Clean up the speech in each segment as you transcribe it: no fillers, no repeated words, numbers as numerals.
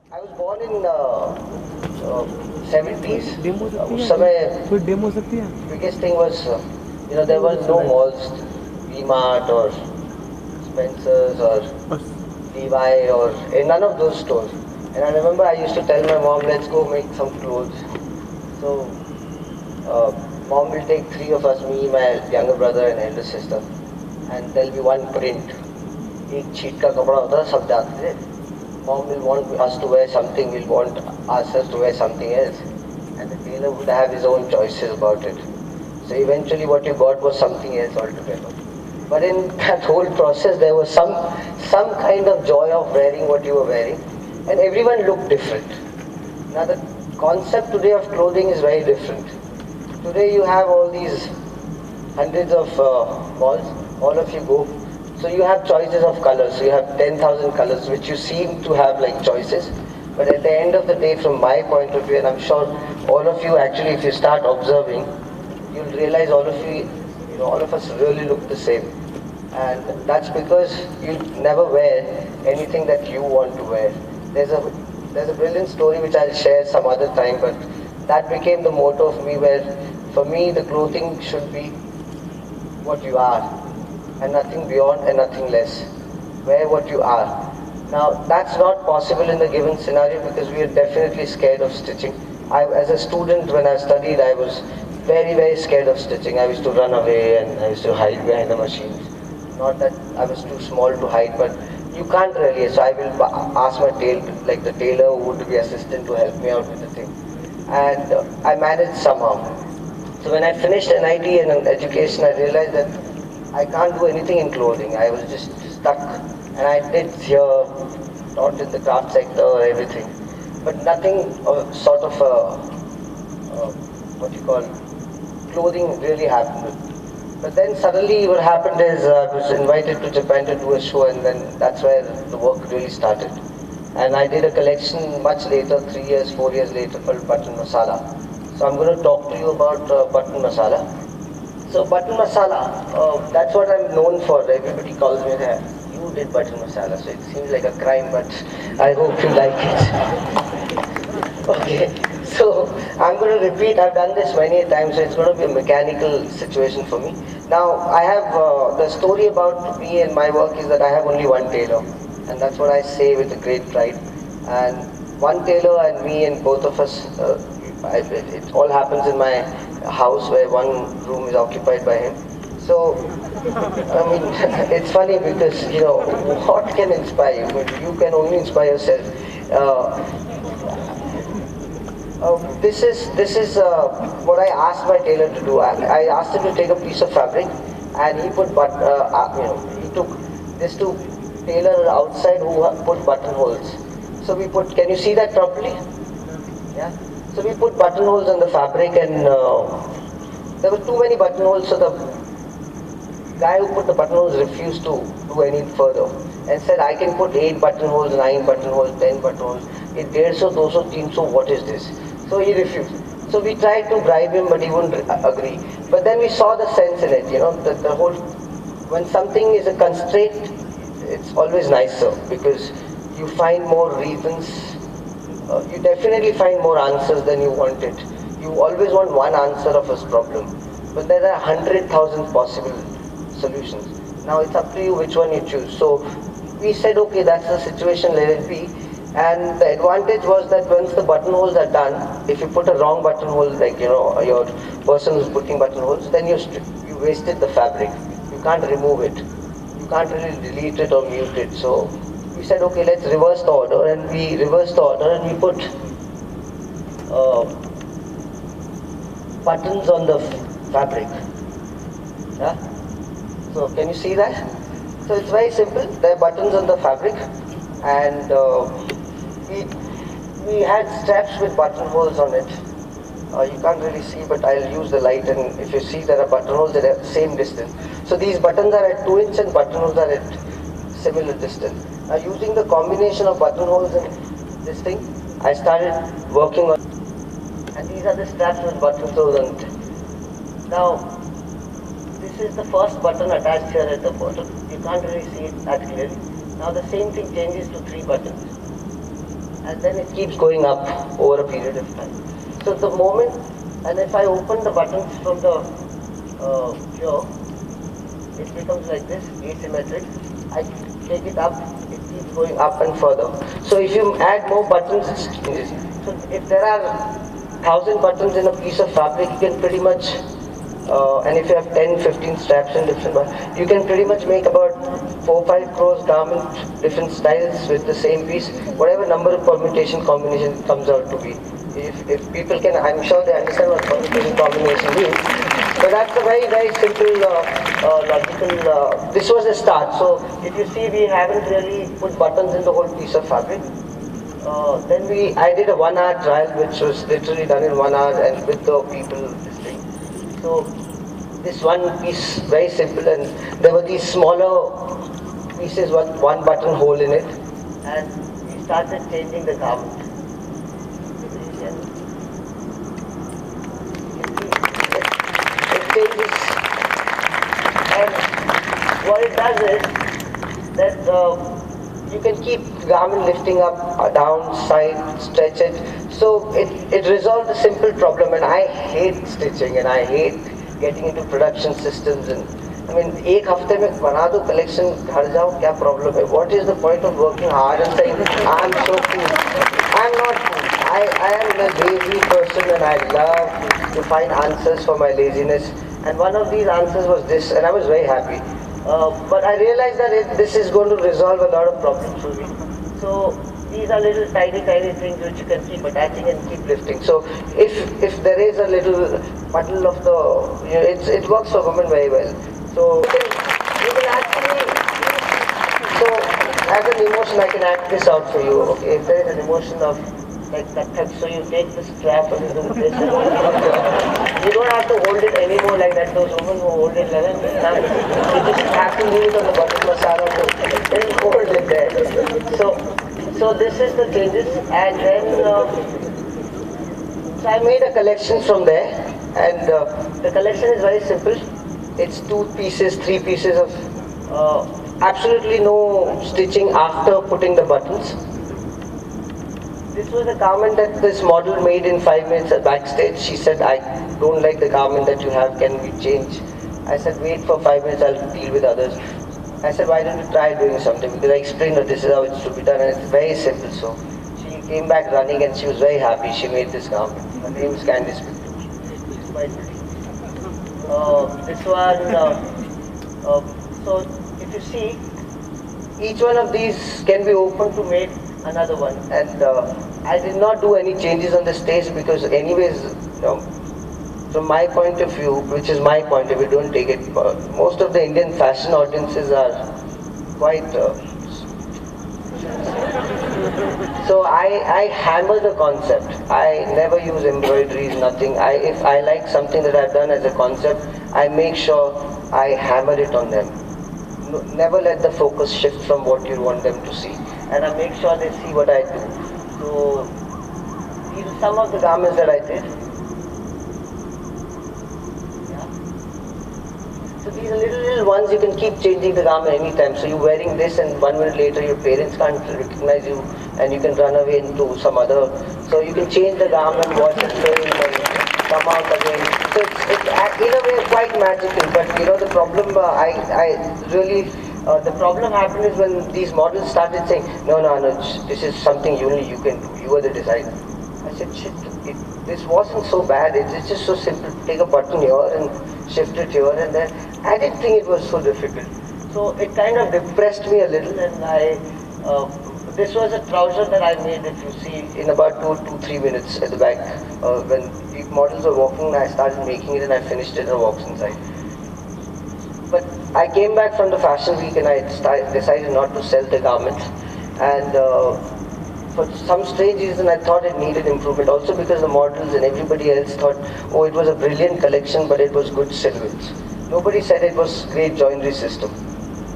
I was born in 70s. Demo सकती उस है समय कोई डेमो सकती है biggest thing was, there were no malls, V-Mart or Spencer's or बस Levi or none of those stores. And I remember I used to tell my mom, let's go make some clothes. So uh, mom will take three of us, me, my younger brother and elder sister, and there'll be one print. एक sheet का कपड़ा होता था, सब जाते थे. Mom will want us to wear something, will want us to wear something else. And the tailor would have his own choices about it. So eventually what you got was something else altogether. But in that whole process there was some kind of joy of wearing what you were wearing. And everyone looked different. Now the concept today of clothing is very different. Today you have all these hundreds of malls, all of you go. So you have choices of colors. So you have 10,000 colors, which you seem to have like choices. But at the end of the day, from my point of view, and I'm sure all of you actually, if you start observing, you'll realize all of you, all of us really look the same. And that's because you never wear anything that you want to wear. There's a brilliant story which I'll share some other time, but that became the motto of me where for me the clothing should be what you are and nothing beyond and nothing less. Wear what you are. Now that's not possible in the given scenario because we are definitely scared of stitching. As a student when I studied, I was very, very scared of stitching. I used to run away and I used to hide behind the machines. Not that I was too small to hide, but you can't really. So I will ask my the tailor who would be assistant to help me out with the thing. And I managed somehow. So when I finished NIT and education, I realized that I can't do anything in clothing. I was just stuck. And I did here, not in the craft sector or everything. But nothing sort of, what you call, clothing really happened. But then suddenly what happened is I was invited to Japan to do a show and then that's where the work really started. And I did a collection much later, 3 years, 4 years later called Button Masala. So I'm going to talk to you about Button Masala. So Button Masala, that's what I'm known for. Everybody calls me that. You did Button Masala, so it seems like a crime, but I hope you like it. Okay, so I'm going to repeat. I've done this many times, so it's going to be a mechanical situation for me. Now, I have the story about me and my work is that I have only one tailor, and that's what I say with a great pride. And one tailor and me and both of us, it all happens in my house where one room is occupied by him. So, I mean, it's funny because, what can inspire you? You can only inspire yourself. This is what I asked my tailor to do. I asked him to take a piece of fabric, and he put he took this to tailor outside who put buttonholes. So we put. Can you see that properly? Yeah. So we put buttonholes on the fabric, and there were too many buttonholes, so the guy who put the buttonholes refused to do any further and said, I can put 8 buttonholes, 9 buttonholes, 10 buttonholes. In 150, 200, 300, what is this? So he refused. So we tried to bribe him, but he wouldn't agree. But then we saw the sense in it, the whole, when something is a constraint, it's always nicer because you find more reasons, you definitely find more answers than you wanted. You always want one answer of a problem, but there are 100,000 possible solutions. Now it's up to you which one you choose. So we said, okay, that's the situation, let it be. And the advantage was that once the buttonholes are done, if you put a wrong buttonhole, like your person who's putting buttonholes, then you wasted the fabric. You can't remove it. You can't really delete it or mute it. So we said, okay, let's reverse the order, and we reversed the order and we put buttons on the fabric. Yeah. So can you see that? So it's very simple. There are buttons on the fabric, and we had straps with buttonholes on it. You can't really see, but I'll use the light, and if you see there are buttonholes that are same distance. So these buttons are at 2 inch and buttonholes are at similar distance. Now using the combination of buttonholes and this thing, I started working on, and these are the straps with buttonholes on it. Now this is the first button attached here at the bottom. You can't really see it that clearly. Now the same thing changes to 3 buttons. and then it keeps going up over a period of time. So the moment, and if I open the buttons from the here, it becomes like this, asymmetric. I take it up, it keeps going up and further. So if you add more buttons, it changes. So if there are 1,000 buttons in a piece of fabric, you can pretty much, and if you have 10, 15 straps in different buttons, you can pretty much make about 4, 5 crores garment, different styles with the same piece, whatever number of permutation combination it comes out to be. If people can, I'm sure they understand what permutation combination means. But that's a very, very simple, logical, this was the start. So if you see, we haven't really put buttons in the whole piece of fabric. Then I did a 1 hour trial, which was literally done in 1 hour and with the people, this thing. So this one piece, very simple, and there were these smaller pieces with one button hole in it, and we started changing the garment. It changes, and what it does is that you can keep the garment lifting up, down, side, stretch it. So it resolved a simple problem, and I hate stitching and I hate getting into production systems. And I mean, एक हफ्ते में बना दो collection, घर जाओ, क्या problem है? What is the point of working hard and saying I'm so cool? I'm not cool. I am a lazy person, and I love to find answers for my laziness. And one of these answers was this, and I was very happy. But I realized that this is going to resolve a lot of problems for me. So these are little tiny things which you can keep attaching and keep lifting. So if there is a little puddle of the, it works for women very well. So you can actually, so as an emotion I can act this out for you. Okay, if there is an emotion of like that, so you take the strap and you do this. You don't have to hold it anymore like that. Those women who hold it 11 times, you just have to leave it on the bottom masala, then hold it there. So this is the changes, and then so I made a collection from there, and the collection is very simple. It's 2 pieces, 3 pieces of absolutely no stitching after putting the buttons. This was a garment that this model made in 5 minutes at backstage. She said, I don't like the garment that you have, can we change? I said, wait for 5 minutes, I'll deal with others. I said, why don't you try doing something? Because I explained that this is how it should be done, and it's very simple. So she came back running, and she was very happy. She made this garment. Her name is Candice. This one, so if you see, each one of these can be opened to make another one. And I did not do any changes on the stage because anyways, from my point of view, which is my point of view, don't take it, most of the Indian fashion audiences are quite, so I hammer the concept. I never use embroideries, nothing. If I like something that I've done as a concept, I make sure I hammer it on them. Never let the focus shift from what you want them to see. And I make sure they see what I do. So these are some of the garments that I did. So these are little ones, you can keep changing the garment anytime. So you're wearing this and 1 minute later your parents can't recognize you and you can run away into some other. So you can change the garment, wash it, and come out again. So it's in a way quite magical. But the problem, the problem happened is when these models started saying, no, Anuj, this is something only you can do. You are the designer. I said, shit, this wasn't so bad. It's just so simple. Take a button here and shift it here and there. I didn't think it was so difficult. So it kind of depressed me a little, and this was a trouser that I made, if you see, in about 2-3 minutes at the back. When the models were walking, I started making it and I finished it and walked inside. But I came back from the fashion week and I decided not to sell the garment. And for some strange reason, I thought it needed improvement. Also because the models and everybody else thought, oh, it was a brilliant collection, but it was good silhouettes. Nobody said it was great joinery system.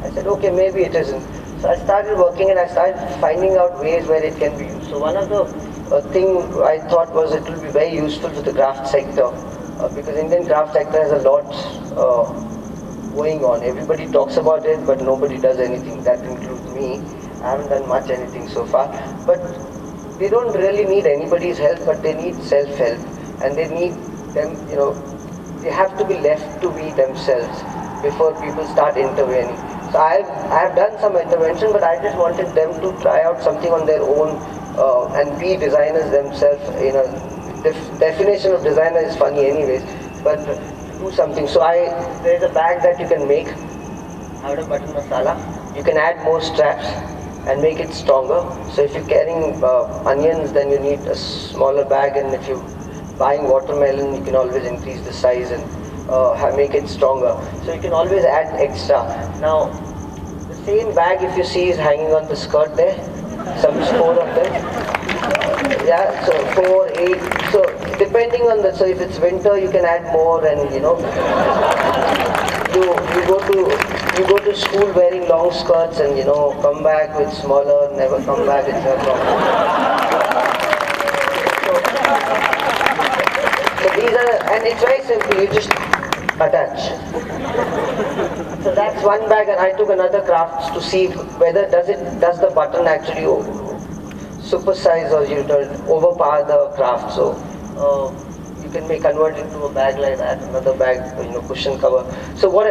I said, okay, maybe it isn't. So I started working and I started finding out ways where it can be used. So one of the thing I thought was it will be very useful to the craft sector because Indian craft sector has a lot going on. Everybody talks about it, but nobody does anything. That includes me. I haven't done much anything so far. But they don't really need anybody's help, but they need self-help, and they need them, they have to be left to be themselves before people start intervening. So I have done some intervention, but I just wanted them to try out something on their own and be designers themselves. Definition of designer is funny anyways, but do something. So there's a bag that you can make out of button masala. You can add more straps and make it stronger. So if you're carrying onions, then you need a smaller bag, and if you're buying watermelon, you can always increase the size and make it stronger. So you can always add extra. Now, the same bag, if you see, is hanging on the skirt there. Some 4 of them. Yeah, so 4, 8. So depending on so if it's winter, you can add more, and you go to school wearing long skirts, and come back with smaller, never come back, it's a problem. So these are, and it's very simple, you just attach. So that's one bag, and I took another craft to see whether does the button actually supersize or overpower the craft. So you can convert it to a bag like that, another bag, cushion cover. So what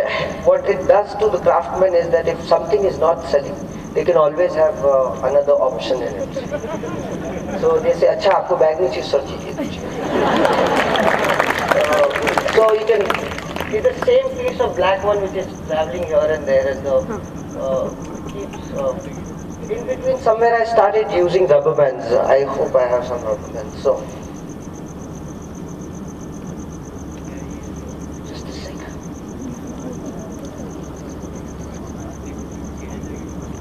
it does to the craftsman is that if something is not selling, they can always have another option in it. So they say, "Acha, aapko bag nahi chahiye, sir, chahiye." So you can. It's the same piece of black one which is traveling here and there, and keeps. In between somewhere I started using rubber bands. I hope I have some rubber bands. So just a sec.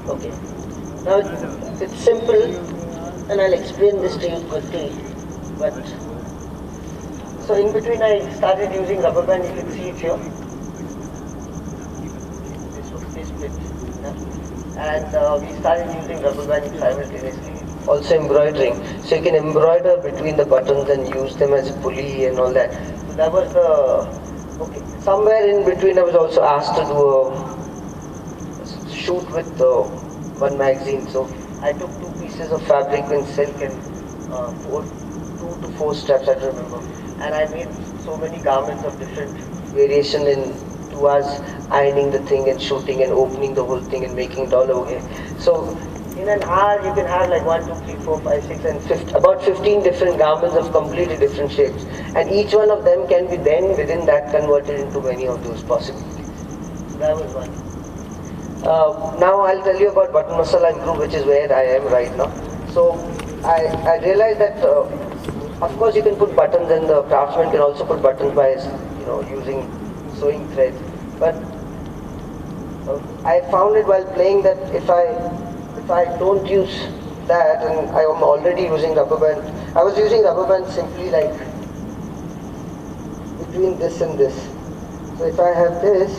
Okay. Now it's simple, and I'll explain this to you quickly. But so in between I started using rubber band. You can see it here. This bit. And we started using rubber band simultaneously. Also embroidering. So you can embroider between the buttons and use them as a pulley and all that. So that was okay. Somewhere in between I was also asked to do a shoot with one magazine. So I took 2 pieces of fabric and silk and 2 to 4 straps, I don't remember. And I made so many garments of different variation in 2 hours, ironing the thing and shooting and opening the whole thing and making it all okay. So in an hour you can have like 1, 2, 3, 4, 5, 6 and about 15 different garments of completely different shapes. And each one of them can be then within that converted into many of those possibilities. So that was one. Now I'll tell you about button masala group, which is where I am right now. So I realized that of course you can put buttons, and the craftsman can also put buttons by using sewing thread. But I found it while playing that if I don't use that, and I am already using rubber band, I was using rubber band simply like between this and this. So if I have this,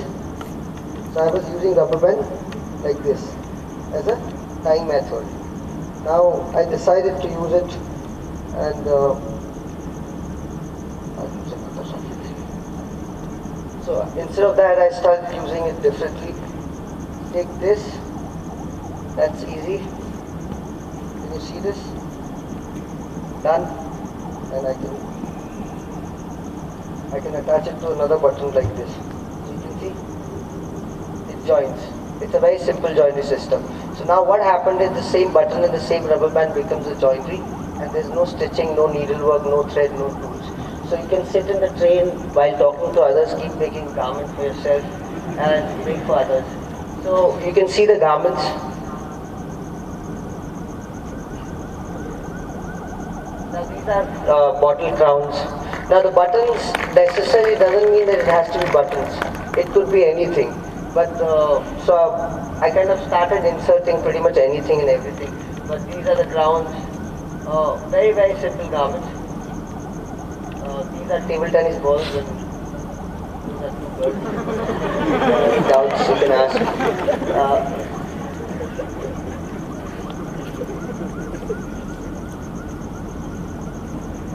so I was using rubber band like this as a tying method. Now I decided to use it, and so instead of that I started using it differently. Take this, that's easy. Can you see this? Done. And I can attach it to another button like this. So you can see it joins. It's a very simple joinery system. So now what happened is the same button and the same rubber band becomes a joinery, and there's no stitching, no needlework, no thread, no tools. So you can sit in the train while talking to others, keep making garments for yourself and make for others. So you can see the garments. Now these are bottle crowns. Now the buttons necessarily doesn't mean that it has to be buttons. It could be anything. But so I kind of started inserting pretty much anything and everything. But these are the crowns. Very, very simple garments. These are table tennis balls, and these are 2 birds. Doubts you can ask.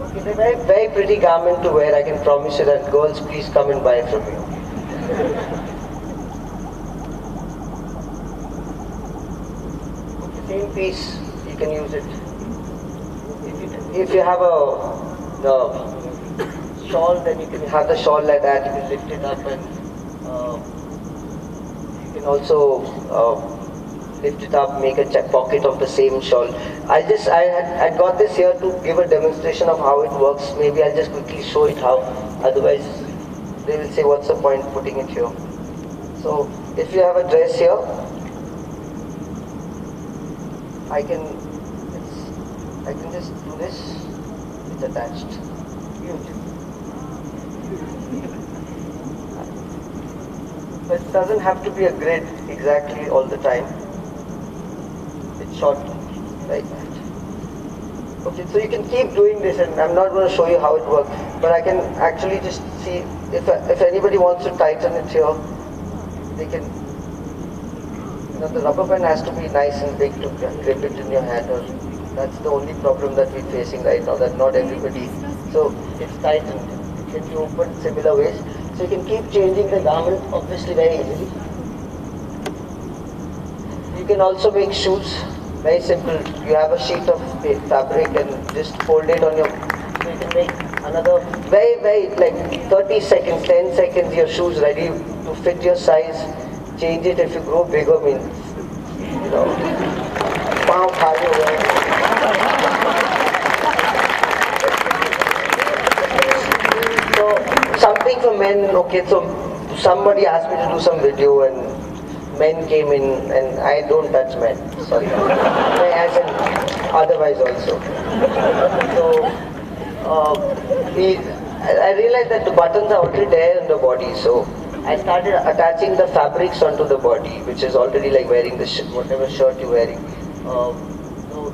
Okay, they're very, very pretty garment to wear. I can promise you that. Girls, please come and buy from me. Okay, same piece, you can use it. if you have the shawl, then you can have the shawl like that. You can lift it up, and you can also lift it up, make a pocket of the same shawl. I got this here to give a demonstration of how it works. Maybe I'll just quickly show it how. Otherwise, they will say, what's the point putting it here? So if you have a dress here, I can just do this. It's attached. Huge. But it doesn't have to be a grid exactly all the time. It's short like that. Okay, so you can keep doing this, and I'm not going to show you how it works, but I can actually just see if anybody wants to tighten it here, they can. The rubber band has to be nice and big to grip it in your hand, or that's the only problem that we're facing right now, that not everybody. So it's tightened. It can be opened similar ways. So you can keep changing the garment obviously very easily. You can also make shoes. Very simple. You have a sheet of fabric and just fold it on your. So you can make another very like 30 seconds, 10 seconds. Your shoes ready to fit your size. Change it if you grow bigger, means pound higher. So something for men. Okay, so somebody asked me to do some video, and men came in, and I don't touch men. Sorry, as in otherwise also. So I realized that the buttons are already there in the body, so I started attaching the fabrics onto the body, which is already like wearing the whatever shirt you're wearing. So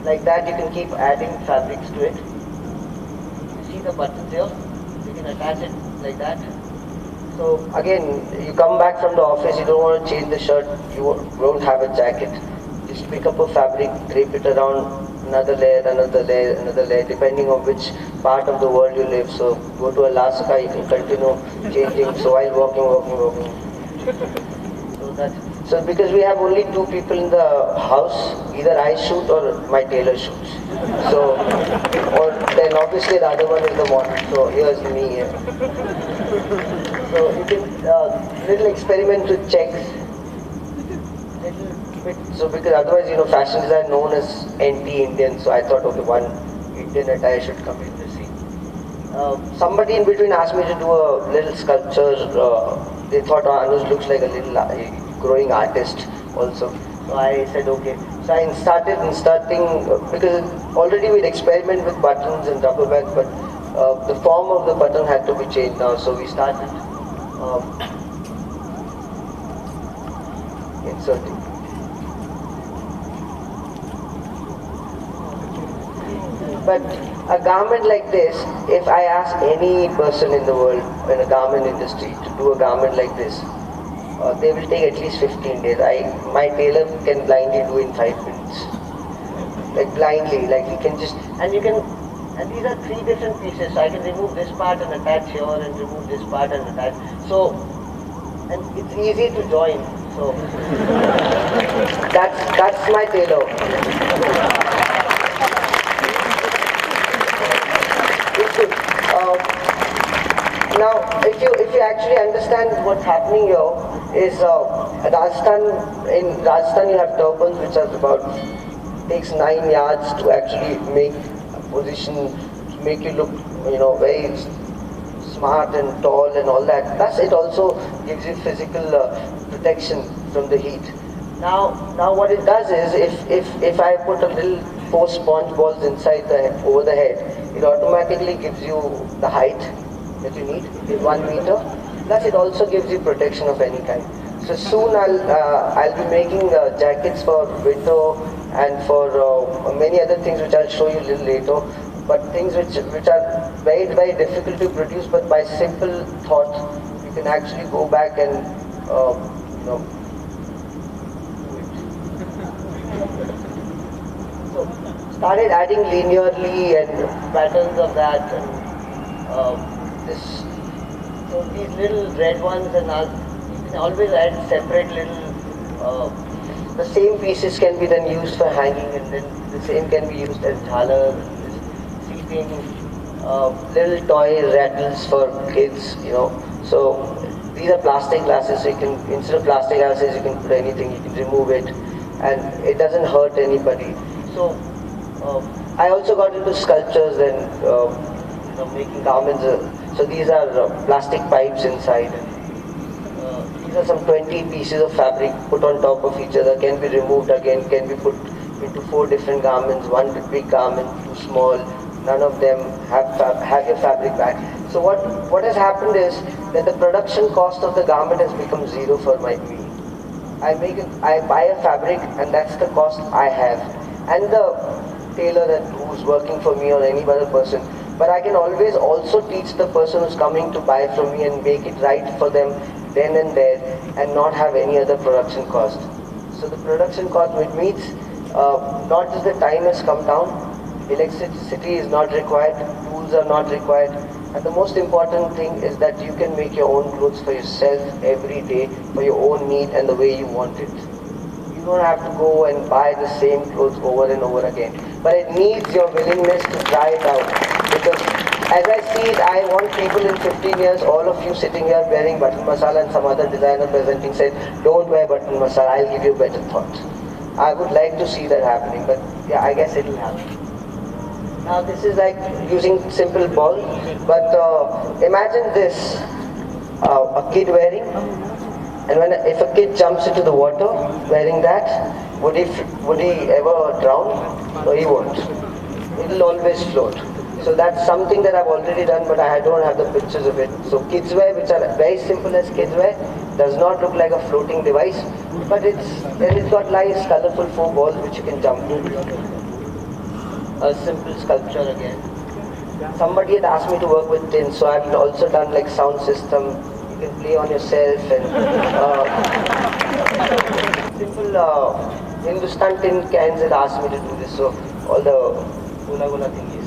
like that, you can keep adding fabrics to it. You see the buttons here? You can attach it like that. So again, you come back from the office, you don't want to change the shirt, you don't have a jacket. Just pick up a fabric, drape it around, another layer, another layer, another layer, depending on which part of the world you live. So go to Alaska, you can continue changing. So while walking. So because we have only 2 people in the house, either I shoot or my tailor shoots. So, or then obviously the other one is the model. So here's me here. So you can little experiment with checks. So because otherwise, fashion design known as anti-Indian, so I thought, okay, one Indian attire should come in the scene. Somebody in between asked me to do a little sculpture. They thought Anuj looks like a little growing artist also. So I said, okay. So I started because already we'd experiment with buttons and rubber bands, but the form of the button had to be changed now. So we started inserting. But a garment like this, if I ask any person in the world, in a garment industry, to do a garment like this, they will take at least 15 days. My tailor can blindly do in 5 minutes. Like blindly, like he can just, and these are 3 different pieces. So I can remove this part and attach here, and remove this part and attach. So, and it's easy to join. So that's my tailor. Now, if you actually understand what's happening here, is in Rajasthan you have turbans which are takes 9 yards to actually make a position, to make you look very smart and tall and all that. Plus it also gives you physical protection from the heat. Now what it does is, if I put a little 4 sponge balls inside over the head, it automatically gives you the height that you need in 1 meter. Plus it also gives you protection of any kind. So soon I'll be making jackets for winter and for many other things which I'll show you a little later. But things which are very, very difficult to produce, but by simple thought you can actually go back and do it. So started adding linearly and patterns of that, and so these little red ones, and you can always add separate little, the same pieces can be then used for hanging, and then the same can be used as jhalar. See making little toy rattles for kids, you know. So these are plastic glasses, so you can, instead of plastic glasses, you can put anything, you can remove it, and it doesn't hurt anybody. So I also got into sculptures and making garments. So these are plastic pipes inside. These are some 20 pieces of fabric put on top of each other, can be removed again, can be put into 4 different garments, one big garment, 2 small. None of them have your fabric back. So what has happened is that the production cost of the garment has become zero for me. I buy a fabric and that's the cost I have. And the tailor who's working for me or any other person. But I can always also teach the person who's coming to buy from me and make it right for them then and there and not have any other production cost. So the production cost, which means not just the time has come down, electricity is not required, tools are not required, and the most important thing is that you can make your own clothes for yourself every day for your own need and the way you want it. You don't have to go and buy the same clothes over and over again, but it needs your willingness to try it out, because as I see it, I want people in 15 years, all of you sitting here wearing button masala and some other designer presenting said, don't wear button masala, I'll give you a better thought. I would like to see that happening, but yeah, I guess it will happen. Now this is like using simple ball, but imagine this, a kid wearing, and if a kid jumps into the water wearing that, would he ever drown? No, he won't. It will always float. So that's something that I've already done, but I don't have the pictures of it. So kids wear, which are very simple as kids wear, does not look like a floating device, but it's got nice colorful 4 balls which you can jump to. A simple sculpture again. Somebody had asked me to work with tin, so I've also done like sound system. You can play on yourself and simple Hindustan tin cans had asked me to do this, so all the gula thingies.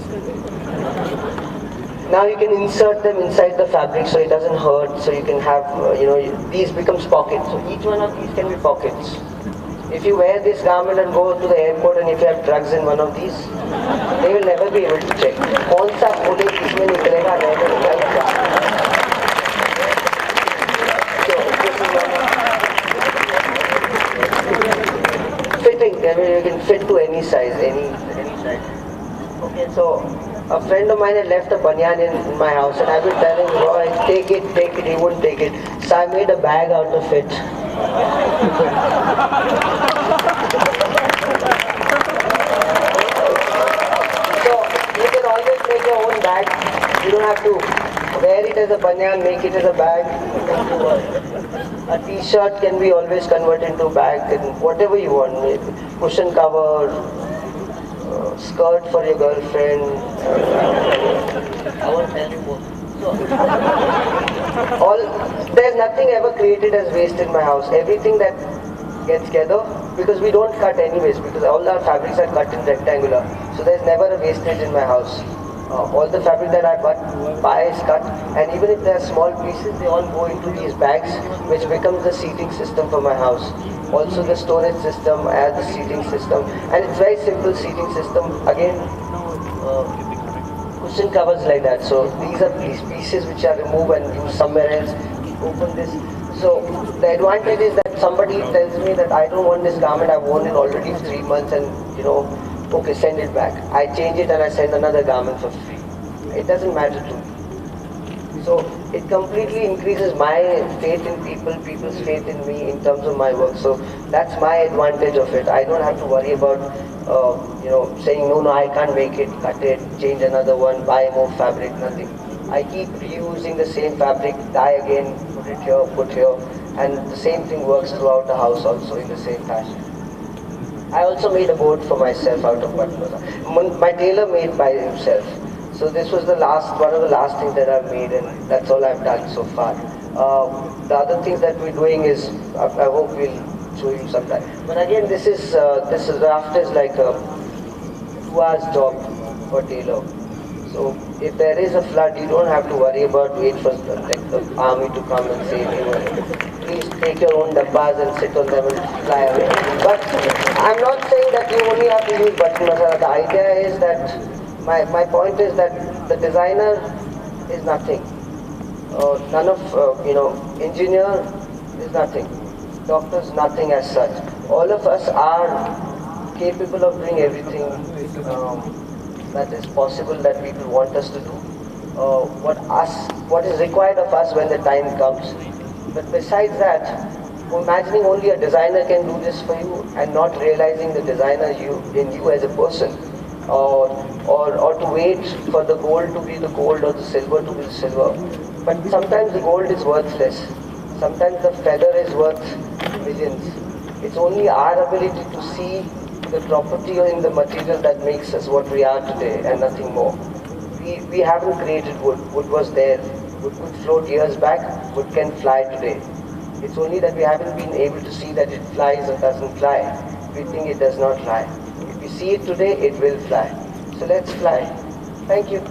Now you can insert them inside the fabric so it doesn't hurt, so you can have, these becomes pockets. So each one of these can be pockets. If you wear this garment and go to the airport and if you have drugs in one of these, they will never be able to check. कौन सा बोले किसमें निकलेगा never निकलेगा. So this is one. Fitting. I mean, you can fit to any size, any size. Okay, so a friend of mine had left a banyan in my house and I've been telling him, Roy, take it, he wouldn't take it. So I made a bag out of it. So you can always make your own bag. You don't have to wear it as a banyan, make it as a bag. A t-shirt can be always converted into a bag, and whatever you want, maybe cushion cover, skirt for your girlfriend. I won't tell you more. There's nothing ever created as waste in my house. Everything that gets together, because we don't cut anyways, because all our fabrics are cut in rectangular. So there's never a wastage in my house. All the fabric that I buy is cut, and even if there are small pieces, they all go into these bags, which becomes the seating system for my house. Also the storage system, I have the seating system, and it's very simple seating system. Again, cushion covers like that. So these are pieces which are removed and used somewhere else. Open this. So the advantage is that somebody tells me that I don't want this garment, I've worn it already for 3 months, and okay, send it back. I change it and I send another garment for free. It doesn't matter to me. So it completely increases my faith in people, people's faith in me in terms of my work. So that's my advantage of it. I don't have to worry about saying no, I can't make it, cut it, change another one, buy more fabric, nothing. I keep reusing the same fabric, dye again, put it here, put here, and the same thing works throughout the house also in the same fashion. I also made a board for myself out of button. My tailor made by himself. So this was one of the last things that I've made, and that's all I've done so far. The other things that we're doing is, I hope we'll show you sometime. But again, this raft is like a 2 hours job for tailor. So if there is a flood, you don't have to worry about wait for the army to come and save you. Please take your own dabbas and sit on them and fly away. But I'm not saying that you only have to use button masala. The idea is that my point is that the designer is nothing. None of, engineer is nothing. Doctor is nothing as such. All of us are capable of doing everything that is possible that people want us to do. What is required of us when the time comes. But besides that, imagining only a designer can do this for you and not realizing the designer in you as a person, or to wait for the gold to be the gold or the silver to be the silver. But sometimes the gold is worthless. Sometimes the feather is worth millions. It's only our ability to see the property in the material that makes us what we are today and nothing more. We haven't created wood. Wood was there. Wood could float years back. Wood can fly today. It's only that we haven't been able to see that it flies or doesn't fly. We think it does not fly. If we see it today, it will fly. So let's fly. Thank you.